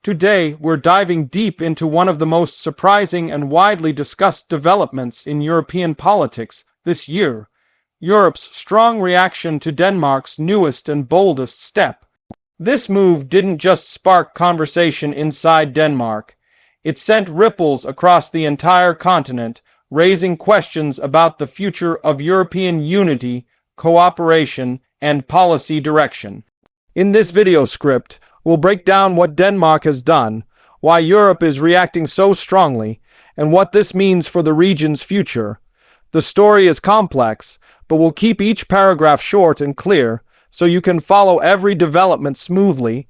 Today, we're diving deep into one of the most surprising and widely discussed developments in European politics this year: Europe's strong reaction to Denmark's newest and boldest step. This move didn't just spark conversation inside Denmark, it sent ripples across the entire continent, raising questions about the future of European unity, cooperation, and policy direction. In this video script, we'll break down what Denmark has done, why Europe is reacting so strongly, and what this means for the region's future. The story is complex, but we'll keep each paragraph short and clear so you can follow every development smoothly.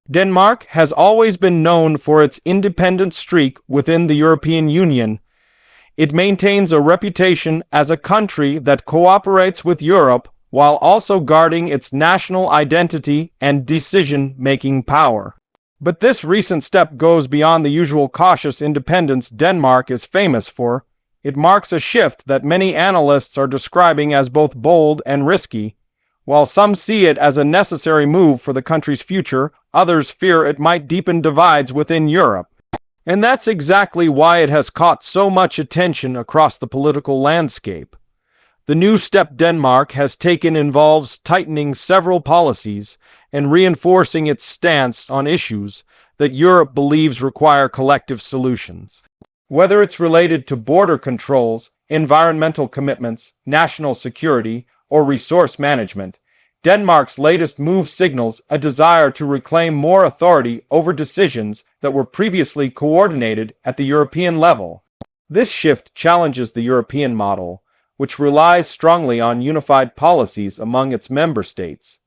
Denmark has always been known for its independent streak within the European Union. It maintains a reputation as a country that cooperates with Europe while also guarding its national identity and decision-making power. But this recent step goes beyond the usual cautious independence Denmark is famous for. It marks a shift that many analysts are describing as both bold and risky. While some see it as a necessary move for the country's future, others fear it might deepen divides within Europe. And that's exactly why it has caught so much attention across the political landscape. The new step Denmark has taken involves tightening several policies and reinforcing its stance on issues that Europe believes require collective solutions. Whether it's related to border controls, environmental commitments, national security, or resource management, Denmark's latest move signals a desire to reclaim more authority over decisions that were previously coordinated at the European level. This shift challenges the European model, which relies strongly on unified policies among its member states.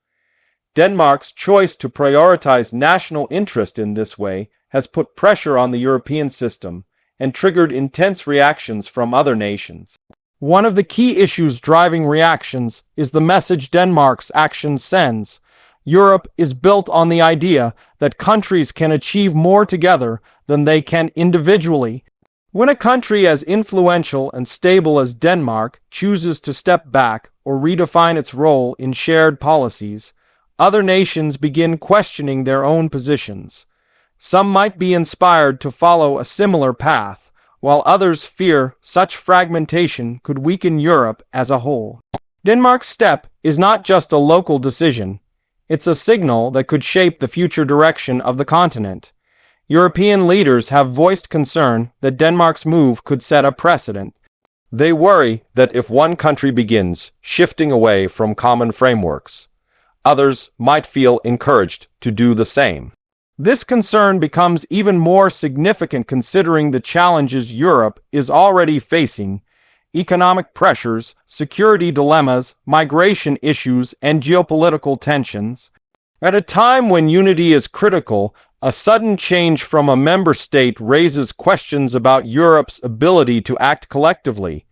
Denmark's choice to prioritize national interest in this way has put pressure on the European system and triggered intense reactions from other nations. One of the key issues driving reactions is the message Denmark's action sends. Europe is built on the idea that countries can achieve more together than they can individually. When a country as influential and stable as Denmark chooses to step back or redefine its role in shared policies, other nations begin questioning their own positions. Some might be inspired to follow a similar path, while others fear such fragmentation could weaken Europe as a whole. Denmark's step is not just a local decision. It's a signal that could shape the future direction of the continent. European leaders have voiced concern that Denmark's move could set a precedent. They worry that if one country begins shifting away from common frameworks, others might feel encouraged to do the same. This concern becomes even more significant considering the challenges Europe is already facing: economic pressures, security dilemmas, migration issues, and geopolitical tensions. At a time when unity is critical, a sudden change from a member state raises questions about Europe's ability to act collectively.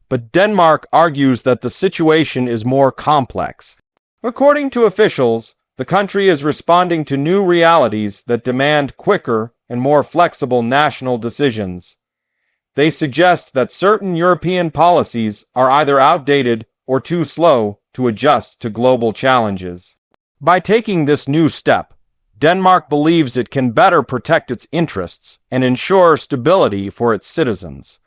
But Denmark argues that the situation is more complex. According to officials, the country is responding to new realities that demand quicker and more flexible national decisions. They suggest that certain European policies are either outdated or too slow to adjust to global challenges. By taking this new step, Denmark believes it can better protect its interests and ensure stability for its citizens.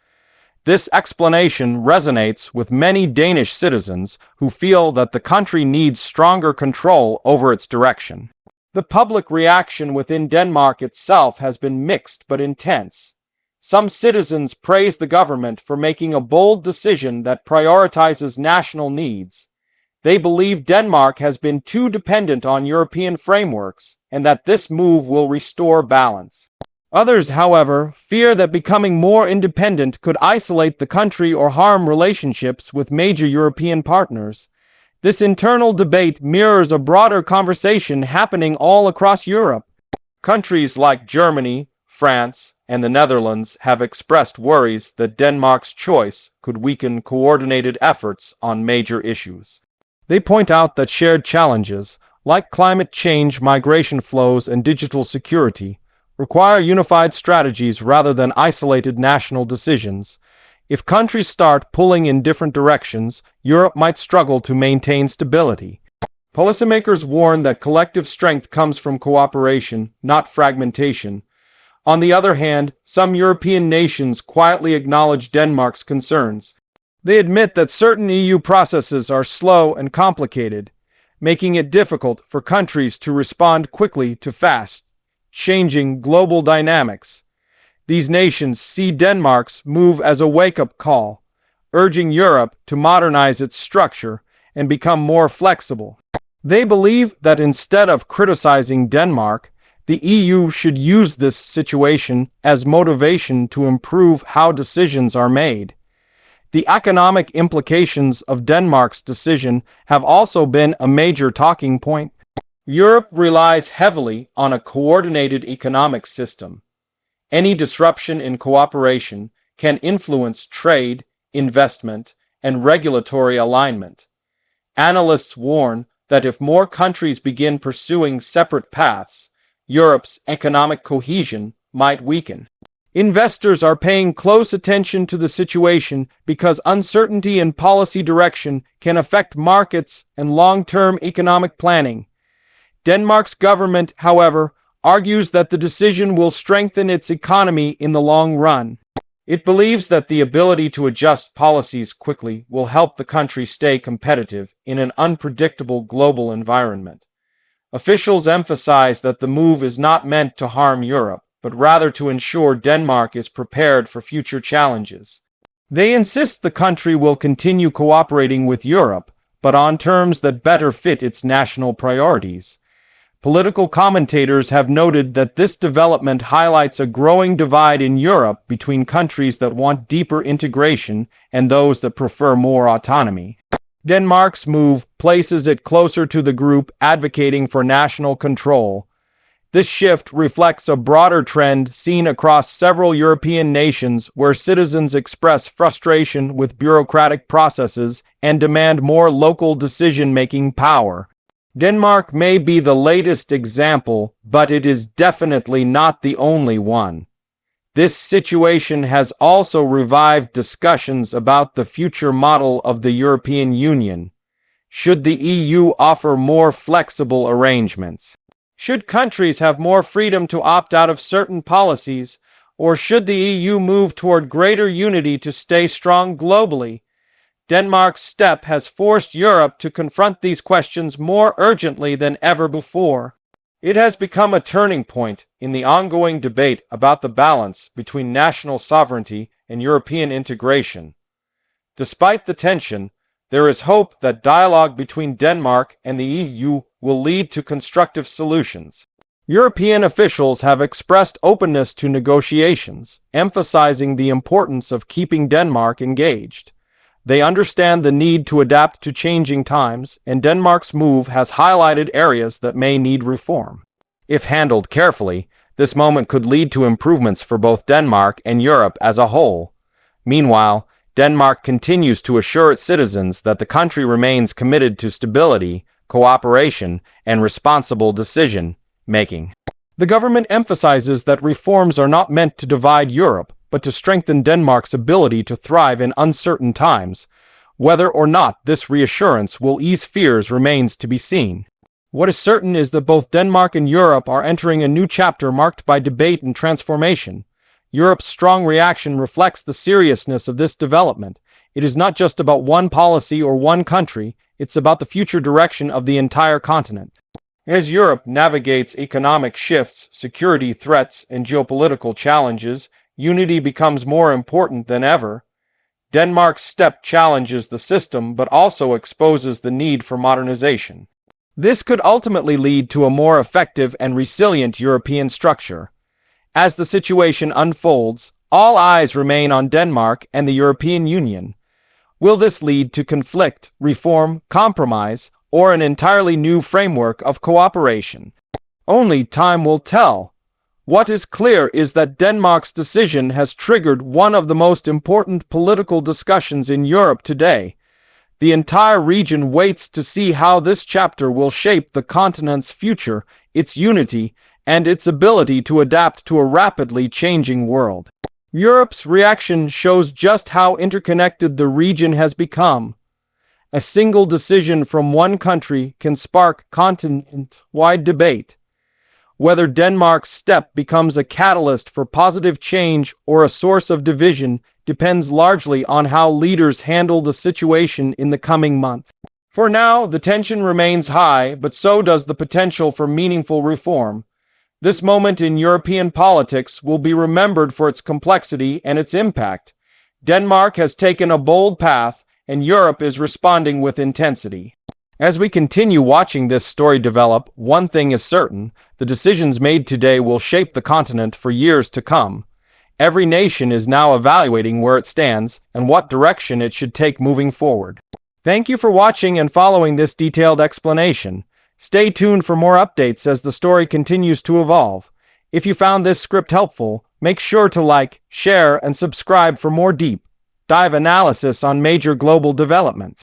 This explanation resonates with many Danish citizens who feel that the country needs stronger control over its direction. The public reaction within Denmark itself has been mixed but intense. Some citizens praise the government for making a bold decision that prioritizes national needs. They believe Denmark has been too dependent on European frameworks and that this move will restore balance. Others, however, fear that becoming more independent could isolate the country or harm relationships with major European partners. This internal debate mirrors a broader conversation happening all across Europe. Countries like Germany, France, and the Netherlands have expressed worries that Denmark's choice could weaken coordinated efforts on major issues. They point out that shared challenges, like climate change, migration flows, and digital security, require unified strategies rather than isolated national decisions. If countries start pulling in different directions, Europe might struggle to maintain stability. Policymakers warn that collective strength comes from cooperation, not fragmentation. On the other hand, some European nations quietly acknowledge Denmark's concerns. They admit that certain EU processes are slow and complicated, making it difficult for countries to respond quickly to fast-changing global dynamics. These nations see Denmark's move as a wake-up call, urging Europe to modernize its structure and become more flexible. They believe that instead of criticizing Denmark, the EU should use this situation as motivation to improve how decisions are made. The economic implications of Denmark's decision have also been a major talking point. Europe relies heavily on a coordinated economic system. Any disruption in cooperation can influence trade, investment, and regulatory alignment. Analysts warn that if more countries begin pursuing separate paths, Europe's economic cohesion might weaken. Investors are paying close attention to the situation because uncertainty in policy direction can affect markets and long-term economic planning. Denmark's government, however, argues that the decision will strengthen its economy in the long run. It believes that the ability to adjust policies quickly will help the country stay competitive in an unpredictable global environment. Officials emphasize that the move is not meant to harm Europe, but rather to ensure Denmark is prepared for future challenges. They insist the country will continue cooperating with Europe, but on terms that better fit its national priorities. Political commentators have noted that this development highlights a growing divide in Europe between countries that want deeper integration and those that prefer more autonomy. Denmark's move places it closer to the group advocating for national control. This shift reflects a broader trend seen across several European nations where citizens express frustration with bureaucratic processes and demand more local decision-making power. Denmark may be the latest example, but it is definitely not the only one. This situation has also revived discussions about the future model of the European Union. Should the EU offer more flexible arrangements? Should countries have more freedom to opt out of certain policies, or should the EU move toward greater unity to stay strong globally? Denmark's step has forced Europe to confront these questions more urgently than ever before. It has become a turning point in the ongoing debate about the balance between national sovereignty and European integration. Despite the tension, there is hope that dialogue between Denmark and the EU will lead to constructive solutions. European officials have expressed openness to negotiations, emphasizing the importance of keeping Denmark engaged. They understand the need to adapt to changing times, and Denmark's move has highlighted areas that may need reform. If handled carefully, this moment could lead to improvements for both Denmark and Europe as a whole. Meanwhile, Denmark continues to assure its citizens that the country remains committed to stability, cooperation, and responsible decision-making. The government emphasizes that reforms are not meant to divide Europe, but to strengthen Denmark's ability to thrive in uncertain times. Whether or not this reassurance will ease fears remains to be seen. What is certain is that both Denmark and Europe are entering a new chapter marked by debate and transformation. Europe's strong reaction reflects the seriousness of this development. It is not just about one policy or one country, it's about the future direction of the entire continent. As Europe navigates economic shifts, security threats, and geopolitical challenges, unity becomes more important than ever. Denmark's step challenges the system but also exposes the need for modernization. This could ultimately lead to a more effective and resilient European structure. As the situation unfolds, all eyes remain on Denmark and the European Union. Will this lead to conflict, reform, compromise, or an entirely new framework of cooperation? Only time will tell. What is clear is that Denmark's decision has triggered one of the most important political discussions in Europe today. The entire region waits to see how this chapter will shape the continent's future, its unity, and its ability to adapt to a rapidly changing world. Europe's reaction shows just how interconnected the region has become. A single decision from one country can spark continent-wide debate. Whether Denmark's step becomes a catalyst for positive change or a source of division depends largely on how leaders handle the situation in the coming months. For now, the tension remains high, but so does the potential for meaningful reform. This moment in European politics will be remembered for its complexity and its impact. Denmark has taken a bold path, and Europe is responding with intensity. As we continue watching this story develop, one thing is certain: the decisions made today will shape the continent for years to come. Every nation is now evaluating where it stands and what direction it should take moving forward. Thank you for watching and following this detailed explanation. Stay tuned for more updates as the story continues to evolve. If you found this script helpful, make sure to like, share, and subscribe for more deep dive analysis on major global developments.